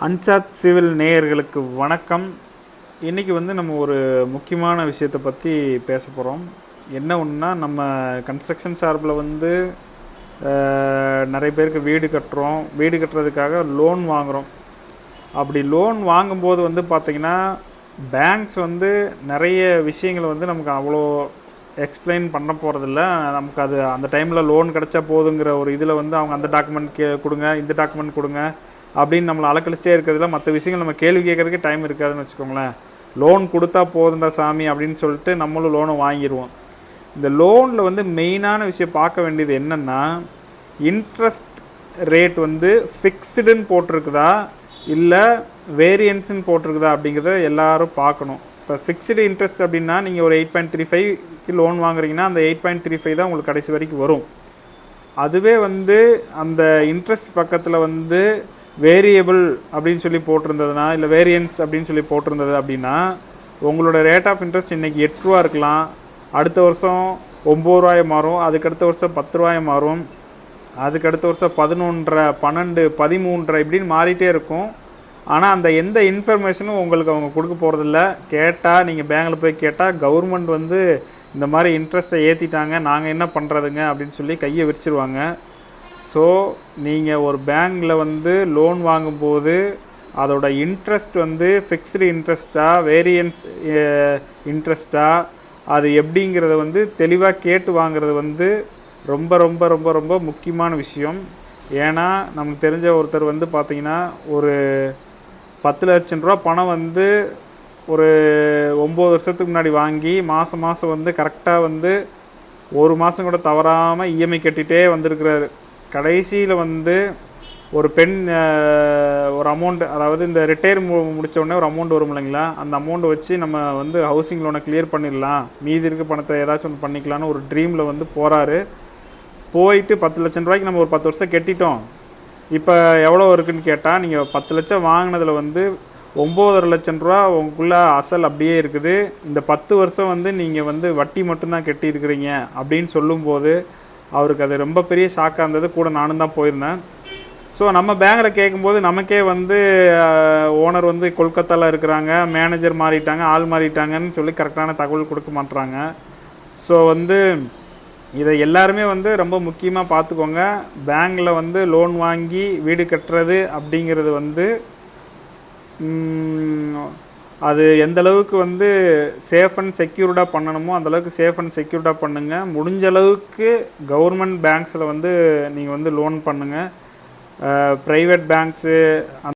அன்சாத் civil நேயர்களுக்கு வணக்கம். இன்றைக்கி வந்து நம்ம ஒரு முக்கியமான விஷயத்தை பற்றி பேச போகிறோம். என்ன ஒன்றுனா, நம்ம கன்ஸ்ட்ரக்ஷன் சார்பில் வந்து நிறைய பேருக்கு வீடு கட்டுறோம். வீடு கட்டுறதுக்காக லோன் வாங்குகிறோம். அப்படி லோன் வாங்கும்போது வந்து பார்த்திங்கன்னா, பேங்க்ஸ் வந்து நிறைய விஷயங்களை வந்து நமக்கு அவ்வளோ எக்ஸ்பிளைன் பண்ண போகிறதில்ல. நமக்கு அது அந்த டைமில் லோன் கிடச்சா போதுங்கிற ஒரு இதில் வந்து அவங்க அந்த டாக்குமெண்ட் கொடுங்க, இந்த டாக்குமெண்ட் கொடுங்க அப்படின்னு நம்மளை அலக்கழிச்சிட்டே இருக்கிறதுல மற்ற விஷயங்கள் நம்ம கேள்வி கேட்குறதுக்கே டைம் இருக்காதுன்னு வச்சுக்கோங்களேன். லோன் கொடுத்தா போதுண்டா சாமி அப்படின்னு சொல்லிட்டு நம்மளும் லோனை வாங்கிடுவோம். இந்த லோனில் வந்து மெயினான விஷயம் பார்க்க வேண்டியது என்னென்னா, இன்ட்ரெஸ்ட் ரேட் வந்து ஃபிக்ஸ்டுன்னு போட்டிருக்குதா இல்லை வேரியன்ஸுன்னு போட்டிருக்குதா அப்படிங்கிறத எல்லோரும் பார்க்கணும். இப்போ ஃபிக்ஸ்டு இன்ட்ரெஸ்ட் அப்படின்னா, நீங்கள் ஒரு 8.35க்கு லோன் வாங்குறீங்கன்னா அந்த 8.35 தான் உங்களுக்கு கடைசி வரைக்கும் வரும். அதுவே வந்து அந்த இன்ட்ரெஸ்ட் பக்கத்தில் வந்து வேரியபிள் அப்படின்னு சொல்லி போட்டிருந்ததுன்னா, இல்லை வேரியன்ஸ் அப்படின்னு சொல்லி போட்டிருந்தது அப்படின்னா, உங்களோட ரேட் ஆஃப் இன்ட்ரெஸ்ட் இன்றைக்கி 8 ரூபா இருக்கலாம், அடுத்த வருஷம் 9 ரூபாய் மாறும், அதுக்கடுத்த வருஷம் 10 ரூபாய் மாறும், அதுக்கடுத்த வருஷம் 11.5, 12, 13 இப்படின்னு மாறிட்டே இருக்கும். ஆனால் அந்த எந்த இன்ஃபர்மேஷனும் உங்களுக்கு அவங்க கொடுக்க போகிறதில்ல. கேட்டால், நீங்கள் பேங்கில் போய் கேட்டால், கவர்மெண்ட் வந்து இந்த மாதிரி இன்ட்ரெஸ்ட்டை ஏற்றிட்டாங்க, நாங்கள் என்ன பண்ணுறதுங்க அப்படின்னு சொல்லி கையை விரிச்சிருவாங்க. ஸோ நீங்கள் ஒரு பேங்கில் வந்து லோன் வாங்கும்போது அதோட இன்ட்ரெஸ்ட் வந்து ஃபிக்ஸ்டு இன்ட்ரெஸ்ட்டா வேரியன்ஸ் இன்ட்ரெஸ்ட்டா அது எப்படிங்கிறத வந்து தெளிவாக கேட்டு வாங்குறது வந்து ரொம்ப ரொம்ப ரொம்ப ரொம்ப முக்கியமான விஷயம். ஏன்னா நமக்கு தெரிஞ்ச ஒருத்தர் வந்து பார்த்திங்கன்னா, ஒரு 10 லட்சம் ரூபா பணம் வந்து ஒரு 9 வருஷத்துக்கு முன்னாடி வாங்கி மாதம் வந்து கரெக்டாக வந்து ஒரு மாதம் கூட தவறாமல் இஎம்ஐ கட்டிகிட்டே வந்திருக்கிறாரு. கடைசியில் வந்து ஒரு பெண் ஒரு அமௌண்ட், அதாவது இந்த ரிட்டையர் முடித்த உடனே ஒரு அமௌண்ட் வரும் இல்லைங்களா, அந்த அமௌண்ட்டை வச்சு நம்ம வந்து ஹவுசிங் லோனை கிளியர் பண்ணிடலாம், மீதி இருக்க பணத்தை ஏதாச்சும் ஒன்று பண்ணிக்கலான்னு ஒரு ட்ரீமில் வந்து போகிறாரு. போயிட்டு 10 லட்சம் ரூபாய்க்கு நம்ம ஒரு 10 வருஷம் கட்டிட்டோம். இப்போ எவ்வளோ இருக்குதுன்னு கேட்டால், நீங்கள் 10 லட்சம் வாங்கினதில் வந்து 9.5 லட்சம் ரூபா உங்களுக்குள்ள அசல் அப்படியே இருக்குது, இந்த 10 வருஷம் வந்து நீங்கள் வந்து வட்டி மட்டும்தான் கட்டியிருக்கிறீங்க அப்படின்னு சொல்லும்போது அவருக்கு அது ரொம்ப பெரிய ஷாக்காக இருந்தது. கூட நானும் தான் போயிருந்தேன். ஸோ நம்ம பேங்கில் கேட்கும்போது நமக்கே வந்து ஓனர் வந்து கொல்கத்தாவில் இருக்கிறாங்க, மேனேஜர் மாறிட்டாங்க, ஆள் மாறிட்டாங்கன்னு சொல்லி கரெக்டான தகவல் கொடுக்க மாட்டுறாங்க. ஸோ வந்து இதை எல்லாருமே வந்து ரொம்ப முக்கியமாக பார்த்துக்கோங்க. பேங்கில் வந்து லோன் வாங்கி வீடு கட்டுறது அப்படிங்கிறது வந்து அது எந்த அளவுக்கு வந்து சேஃப் அண்ட் செக்யூர்டாக பண்ணணுமோ அந்தளவுக்கு சேஃப் அண்ட் செக்யூர்டாக பண்ணுங்கள். முடிஞ்ச அளவுக்கு கவர்மெண்ட் பேங்க்ஸில் வந்து நீங்கள் வந்து லோன் பண்ணுங்கள். Private banks